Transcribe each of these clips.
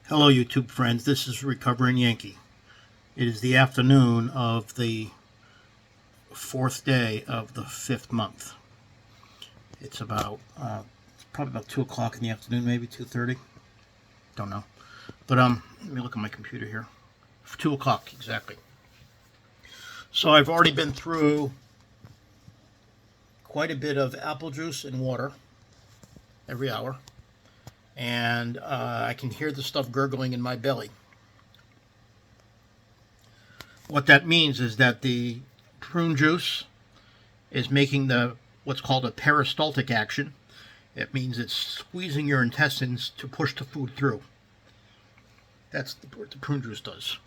Hello, YouTube friends. This is Recovering Yankee. It is the afternoon of the fourth day of the fifth month. It's probably about 2 o'clock in the afternoon, maybe 2:30. Don't know. But let me look at my computer here. 2 o'clock exactly. So I've already been through quite a bit of apple juice and water every hour, and I can hear the stuff gurgling in my belly. What that means is that the prune juice is making what's called a peristaltic action. It means it's squeezing your intestines to push the food through. That's what the prune juice does.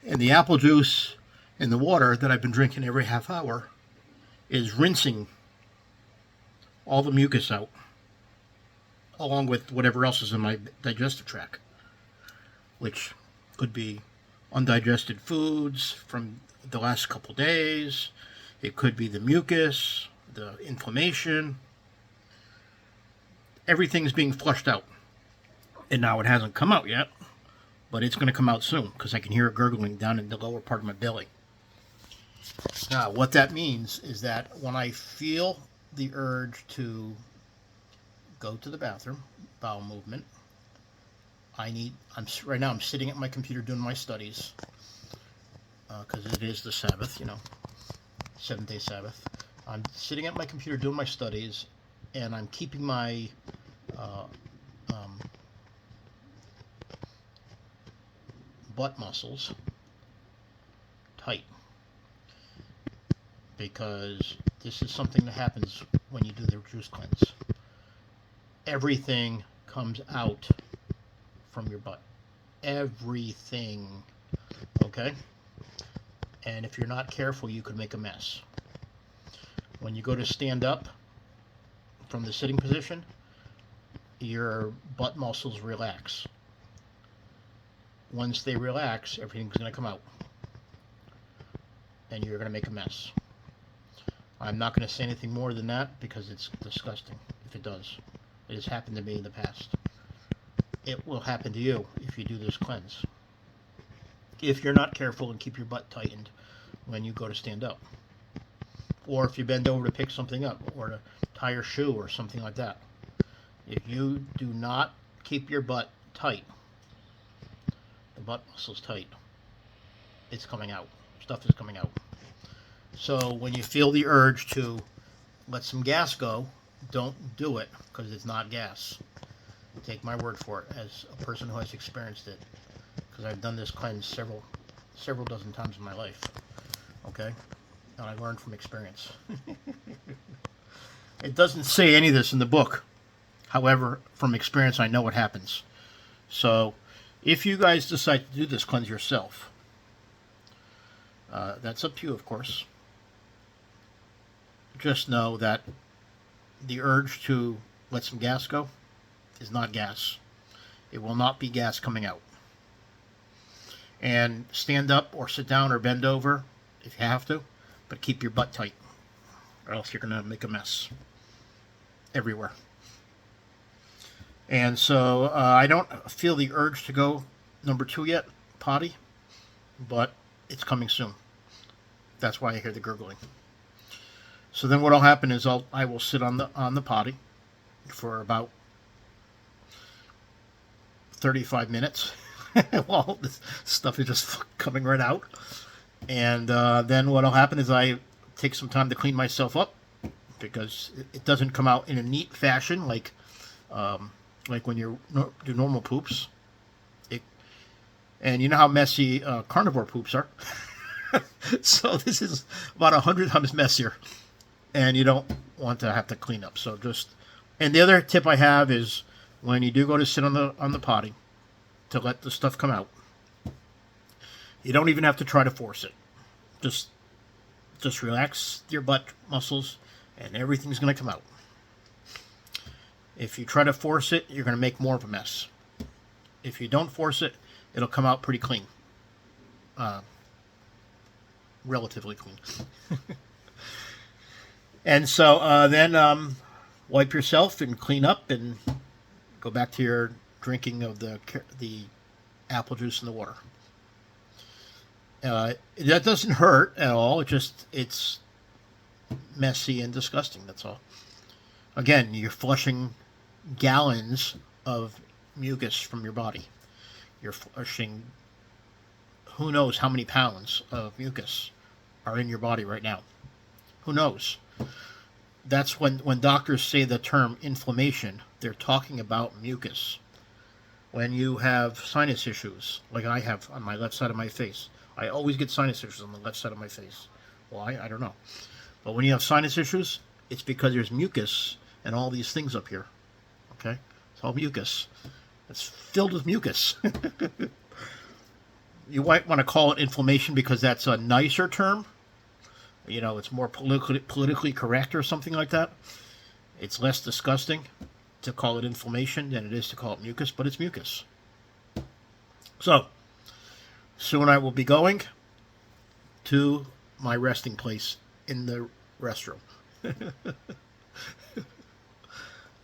And the apple juice and the water that I've been drinking every half hour is rinsing all the mucus out, along with whatever else is in my digestive tract, which could be undigested foods from the last couple days. It could be the mucus, the inflammation. Everything's being flushed out. And now it hasn't come out yet, but it's going to come out soon because I can hear it gurgling down in the lower part of my belly. Now, what that means is that when I feel the urge to go to the bathroom, bowel movement, right now I'm sitting at my computer doing my studies because it is the Sabbath, 7-day Sabbath. I'm sitting at my computer doing my studies, and I'm keeping my butt muscles tight because this is something that happens when you do the juice cleanse. Everything comes out from your butt. Everything. Okay? And if you're not careful, you could make a mess. When you go to stand up from the sitting position, your butt muscles relax. Once they relax, everything's going to come out. And you're going to make a mess. I'm not going to say anything more than that because it's disgusting if it does. It has happened to me in the past. It will happen to you if you do this cleanse. If you're not careful and keep your butt tightened when you go to stand up. Or if you bend over to pick something up or to tie your shoe or something like that. If you do not keep your butt tight, the butt muscles tight, it's coming out. Stuff is coming out. So when you feel the urge to let some gas go, don't do it because it's not gas. Take my word for it as a person who has experienced it, because I've done this cleanse several dozen times in my life. Okay? And I learned from experience. It doesn't say any of this in the book. However, from experience, I know what happens. So, if you guys decide to do this cleanse yourself, that's up to you, of course. Just know that the urge to let some gas go is not gas. It will not be gas coming out. And stand up or sit down or bend over if you have to, but keep your butt tight, or else you're going to make a mess everywhere. And so I don't feel the urge to go number 2 yet, potty, but it's coming soon. That's why I hear the gurgling. So then what'll happen is I will sit on the potty for about 35 minutes while this stuff is just coming right out. And then what'll happen is I take some time to clean myself up because it doesn't come out in a neat fashion like when you do normal poops. And you know how messy carnivore poops are. So this is about 100 times messier. And you don't want to have to clean up. So and the other tip I have is when you do go to sit on the potty to let the stuff come out, you don't even have to try to force it. Just relax your butt muscles and everything's going to come out. If you try to force it, you're going to make more of a mess. If you don't force it, it'll come out pretty clean. Relatively clean. And so then wipe yourself and clean up and go back to your drinking of the apple juice in the water. That doesn't hurt at all. It's messy and disgusting. That's all. Again, you're flushing gallons of mucus from your body. You're flushing who knows how many pounds of mucus are in your body right now. Who knows? That's when doctors say the term inflammation, they're talking about mucus. When you have sinus issues, like I have on my left side of my face, I always get sinus issues on the left side of my face. Why? I don't know. But when you have sinus issues, it's because there's mucus and all these things up here. Okay? It's all mucus. It's filled with mucus. You might want to call it inflammation because that's a nicer term. You know, it's more politically correct or something like that. It's less disgusting to call it inflammation than it is to call it mucus, but it's mucus. So, soon I will be going to my resting place in the restroom.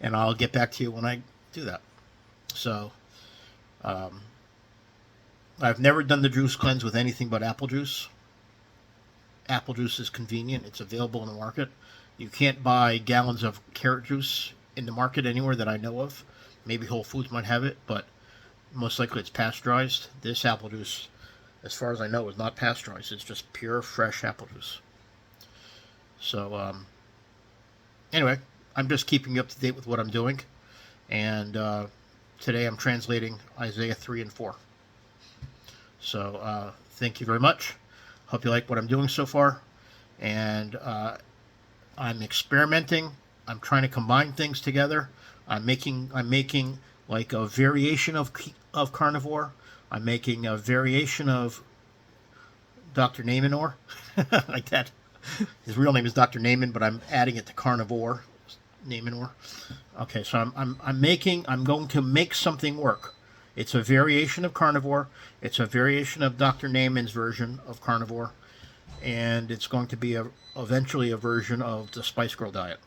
And I'll get back to you when I do that. So, I've never done the juice cleanse with anything but apple juice. Apple juice is convenient. It's available in the market. You can't buy gallons of carrot juice in the market anywhere that I know of. Maybe Whole Foods might have it, but most likely it's pasteurized. This apple juice, as far as I know, is not pasteurized. It's just pure, fresh apple juice. So, anyway, I'm just keeping you up to date with what I'm doing. And today I'm translating Isaiah 3 and 4. So, thank you very much. Hope you like what I'm doing so far. And I'm experimenting. I'm trying to combine things together. I'm making like a variation of carnivore. I'm making a variation of Dr. Naamanor, like that. His real name is Dr. Naaman, but I'm adding it to carnivore, Naamanor. Okay, so I'm going to make something work. It's a variation of carnivore. It's a variation of Dr. Naaman's version of carnivore, and it's going to be eventually a version of the Spice Girl diet.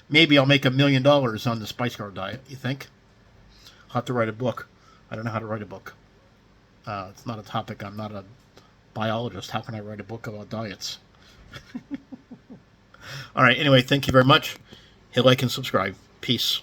Maybe I'll make $1 million on the Spice Girl diet. You think? I'll have to write a book. I don't know how to write a book. It's not a topic. I'm not a biologist. How can I write a book about diets? All right. Anyway, thank you very much. Hit like and subscribe. Peace.